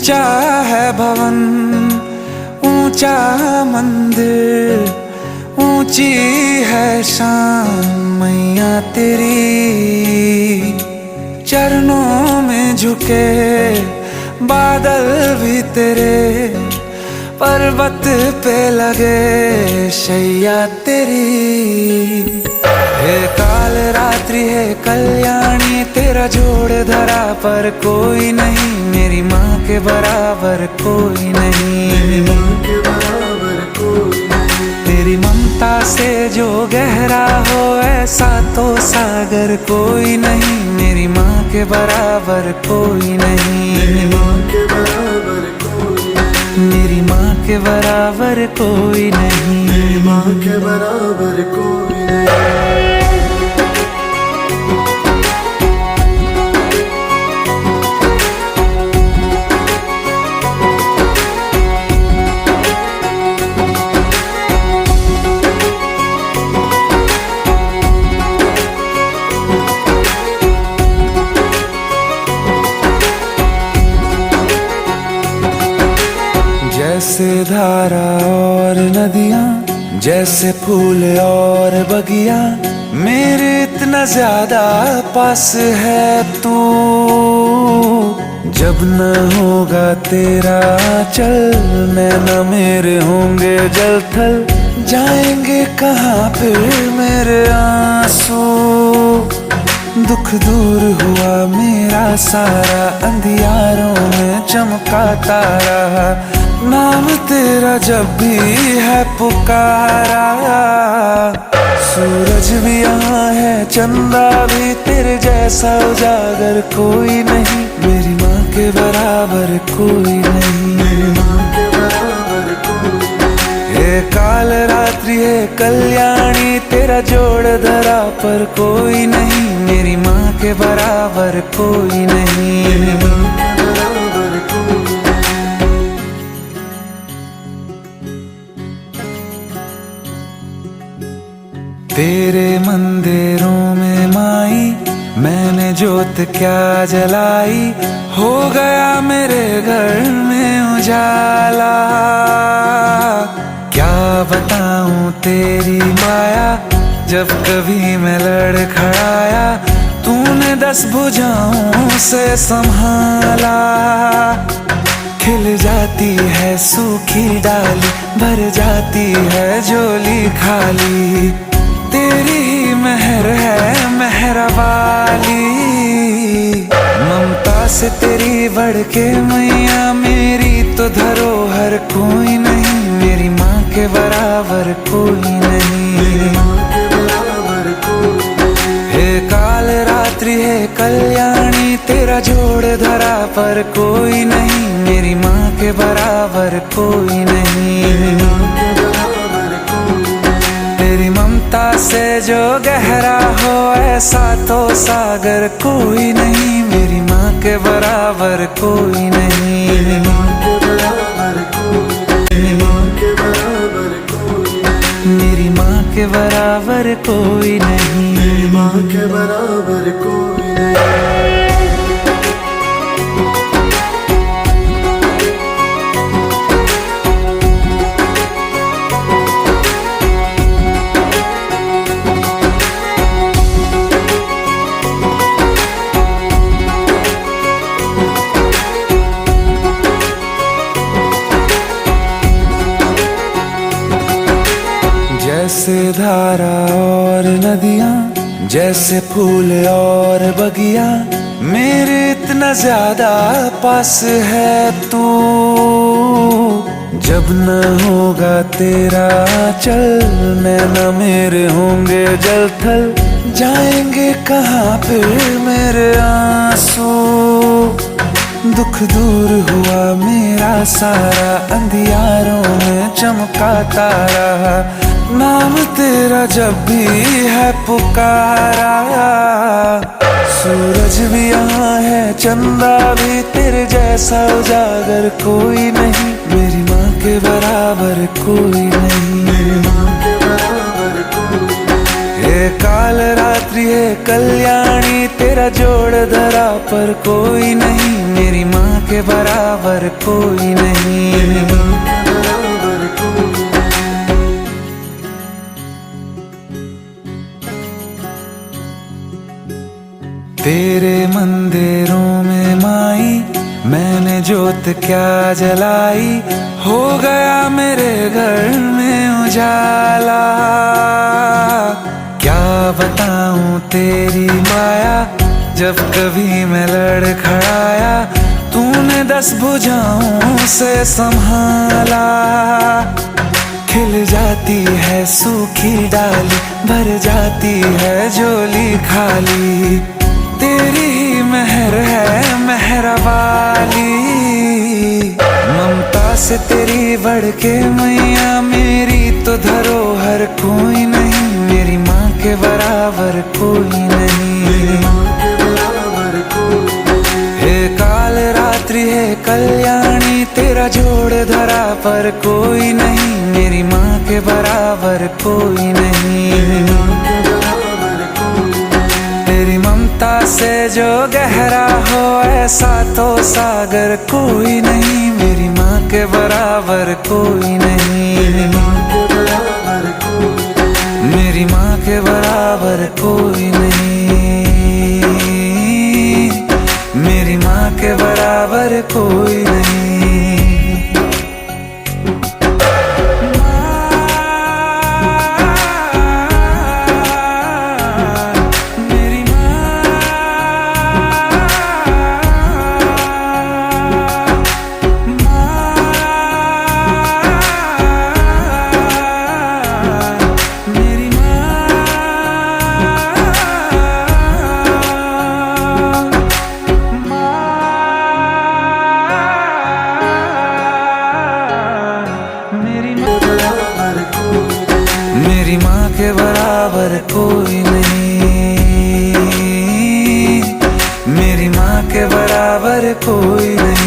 ऊंचा है भवन, ऊंचा मंदिर, ऊंची है शान मैया तेरी। चरणों में झुके बादल भी तेरे, पर्वत पे लगे शैया तेरी। हे काल रात्रि है कल्याणी, तेरा जोड़ धरा पर कोई नहीं, मेरी माँ के बराबर कोई नहीं। तेरी ममता से जो गहरा हो ऐसा तो सागर कोई नहीं, मेरी माँ के बराबर कोई नहीं। मेरी माँ के बराबर कोई नहीं, मेरी माँ के बराबर कोई नहीं, मेरी माँ के बराबर कोई नहीं। जैसे धारा और नदियाँ, जैसे फूल और बगिया, मेरे इतना ज्यादा पास है तू। जब न होगा तेरा चल, नैना मेरे होंगे जल थल, जाएंगे कहाँ फिर मेरे आंसू। दुख दूर हुआ मेरा सारा, अंधियारों में चमका तारा, नाम तेरा जब भी है पुकारा। सूरज भी यहाँ है, चंदा भी, तेरे जैसा उजागर कोई नहीं, मेरी माँ के बराबर कोई नहीं, मेरी माँ के बराबर कोई नहीं। हे काल रात्रि है कल्याणी, तेरा जोड़ धरा पर कोई नहीं, मेरी माँ के बराबर कोई नहीं, मेरी माँ के बराबर कोई नहीं। तेरे मंदिरों में माई मैंने जोत क्या जलाई, हो गया मेरे घर में उजाला। क्या बताऊं तेरी माया, जब कभी मैं लड़खड़ाया, तूने 10 भुजाओं से संभाला। खिल जाती है सूखी डाली, भर जाती है झोली खाली, तेरी ही मेहर है मेहर वाली। ममता से तेरी बढ़ के मैया, मेरी तो धरोहर कोई नहीं, मेरी माँ के बराबर कोई नहीं, मेरी माँ के बराबर कोई नहीं। हे काल रात्रि है कल्याणी, तेरा जोड़ धरा पर कोई नहीं, मेरी माँ के बराबर कोई नहीं, मेरी माँ के बराबर कोई नहीं। तेरी ममता से जो गहरा हो ऐसा तो सागर कोई नहीं, मेरी माँ के बराबर कोई नहीं, मेरी माँ के बराबर कोई नहीं, मेरी माँ के बराबर कोई नहीं, मेरी माँ के बराबर कोई नहीं, मेरी माँ के बराबर कोई नहीं। जैसे धारा और नदियाँ, जैसे फूल और बगिया, मेरे इतना ज्यादा पास है तू। जब न होगा तेरा चल, नैना मेरे होंगे जल थल, जाएंगे कहाँ फिर मेरे आंसू। दुख दूर हुआ मेरा सारा, अंधियारों में चमका तारा, नाम तेरा जब भी है पुकारा। सूरज भी यहाँ है, चंदा भी, तेरे जैसा उजागर कोई नहीं, मेरी माँ के बराबर कोई नहीं, मेरी माँ के बराबर कोई नहीं। काल रात्रि है कल्याणी, तेरा जोड़ धरा पर कोई नहीं, मेरी माँ के बराबर कोई नहीं। तेरे मंदिरों में माई मैंने जोत क्या जलाई, हो गया मेरे घर में उजाला। क्या बताऊं तेरी माया, जब कभी मैं लड़खड़ाया, तूने 10 भुजाओं से संभाला। खिल जाती है सूखी डाली, भर जाती है झोली खाली, तेरी ही मेहर है मेहर वाली। ममता से तेरी बढ़ के मैया, मेरी तो धरोहर कोई नहीं, मेरी माँ के बराबर कोई नहीं। हे काल रात्रि है कल्याणी, तेरा जोड़ धरा पर कोई नहीं, मेरी माँ के बराबर कोई नहीं। तेरी ममता से जो गहरा हो ऐसा तो सागर कोई नहीं, मेरी माँ के बराबर कोई नहीं। मेरी माँ के बराबर कोई नहीं, मेरी माँ के बराबर कोई नहीं। मेरी माँ के बराबर कोई नहीं, मेरी माँ के बराबर कोई नहीं।